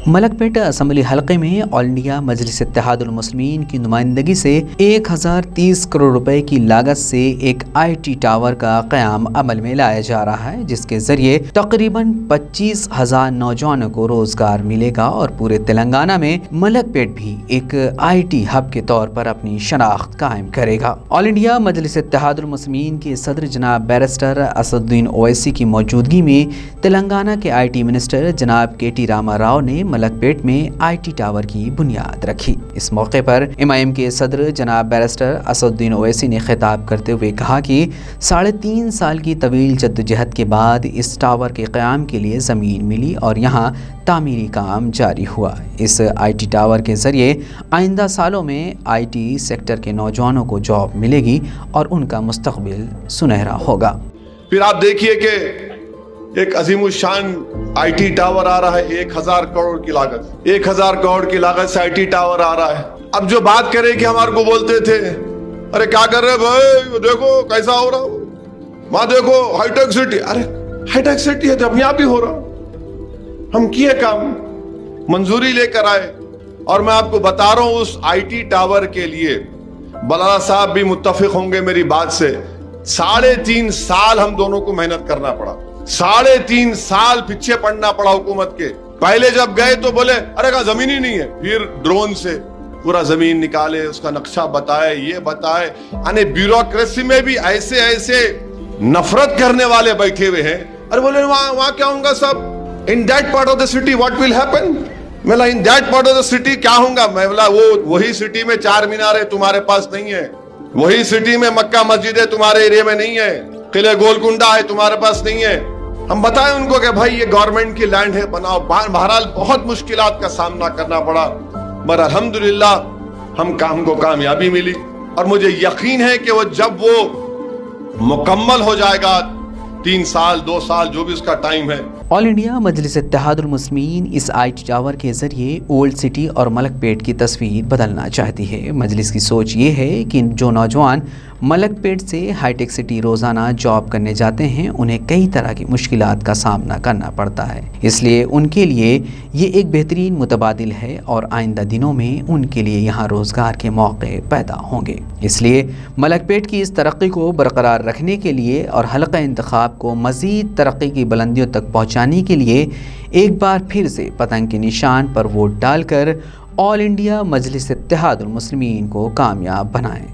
ملک پیٹ assembly حلقے میں آل India مجلس اتحاد المسلمین کی نمائندگی سے 1030 کروڑ روپے کی لاگت سے ایک آئی ٹی ٹاور کا قیام عمل میں لایا جا رہا ہے، جس کے ذریعے تقریباً 25,000 نوجوانوں کو روزگار ملے گا اور پورے تلنگانہ میں ملک پیٹ بھی ایک آئی ٹی ہب کے طور پر اپنی شناخت قائم کرے گا۔ آل انڈیا مجلس اتحاد المسلمین کے صدر جناب بیرسٹر اسد الدین اویسی کی موجودگی میں تلنگانہ کے آئی ٹی منسٹر جناب کے ٹی راما راؤ نے ملک پیٹ میں آئی ٹی ٹاور کی بنیاد رکھی۔ اس موقع پر MIM کے صدر جناب بیرسٹر اسد الدین اویسی نے خطاب کرتے ہوئے کہا کہ 3.5 سال کی طویل جدوجہد کے بعد اس ٹاور کے قیام کے لیے زمین ملی اور یہاں تعمیری کام جاری ہوا۔ اس آئی ٹی ٹاور کے ذریعے آئندہ سالوں میں آئی ٹی سیکٹر کے نوجوانوں کو جاب ملے گی اور ان کا مستقبل سنہرا ہوگا۔ پھر آپ دیکھیے کہ ایک عظیم الشان آئی ٹی ٹاور آ رہا ہے، 1000 کروڑ کی لاگت، 1000 کروڑ کی لاگت سے آئی ٹی ٹاور آ رہا ہے۔ اب جو بات کرے کہ ہمارے کو بولتے تھے ارے کیا کر رہے بھائی، دیکھو کیسا ہو رہا، ماں دیکھو ہائی ٹیک سٹی، ارے ہائی ٹیک سٹی ہے تو اب یہاں بھی ہو رہا۔ ہم کیے کام، منظوری لے کر آئے، اور میں آپ کو بتا رہا ہوں اس آئی ٹی ٹاور کے لیے بلالا صاحب بھی متفق ہوں گے میری بات سے، 3.5 سال ہم دونوں کو محنت کرنا پڑا، 3.5 سال پیچھے پڑنا پڑا حکومت کے۔ پہلے جب گئے تو بولے ارے کہاں زمین ہی نہیں ہے، پھر ڈرون سے پورا زمین نکالے، اس کا نقشہ بتائے، یہ بتائے، یعنی بیوروکریسی میں بھی ایسے ایسے نفرت کرنے والے بیٹھے ہوئے ہیں۔ ارے بولے وہاں کیا ہوں گا سب، in that part of the city what will happen, میں بولا in that part of the city کیا ہوں گا، میں بولا وہی سٹی میں 4 میناریں تمہارے پاس نہیں ہے، وہی سٹی میں مکہ مسجد تمہارے ایریا میں نہیں ہے، قلعہ گولکنڈا ہے تمہارے پاس نہیں ہے۔ ہم بتائیں ان کو کہ بھائی یہ گورنمنٹ کی لینڈ ہے، بناؤ۔ بہرحال بہت مشکلات کا سامنا کرنا پڑا، مگر الحمدللہ ہم کام کو کامیابی ملی، اور مجھے یقین ہے کہ وہ جب وہ مکمل ہو جائے گا، 3 سال 2 سال جو بھی اس کا ٹائم ہے۔ آل انڈیا مجلس اتحاد المسلمین اس آئی ٹی ٹاور کے ذریعے اولڈ سٹی اور ملک پیٹ کی تصویر بدلنا چاہتی ہے۔ مجلس کی سوچ یہ ہے کہ جو نوجوان ملک پیٹ سے ہائی ٹیک سٹی روزانہ جاب کرنے جاتے ہیں انہیں کئی طرح کی مشکلات کا سامنا کرنا پڑتا ہے، اس لیے ان کے لیے یہ ایک بہترین متبادل ہے اور آئندہ دنوں میں ان کے لیے یہاں روزگار کے موقع پیدا ہوں گے۔ اس لیے ملک پیٹ کی اس ترقی کو برقرار رکھنے کے لیے اور حلقہ انتخاب کو مزید ترقی کی بلندیوں تک پہنچانے کے لیے ایک بار پھر سے پتنگ کے نشان پر ووٹ ڈال کر آل انڈیا مجلس اتحاد المسلمین کو کامیاب بنائیں۔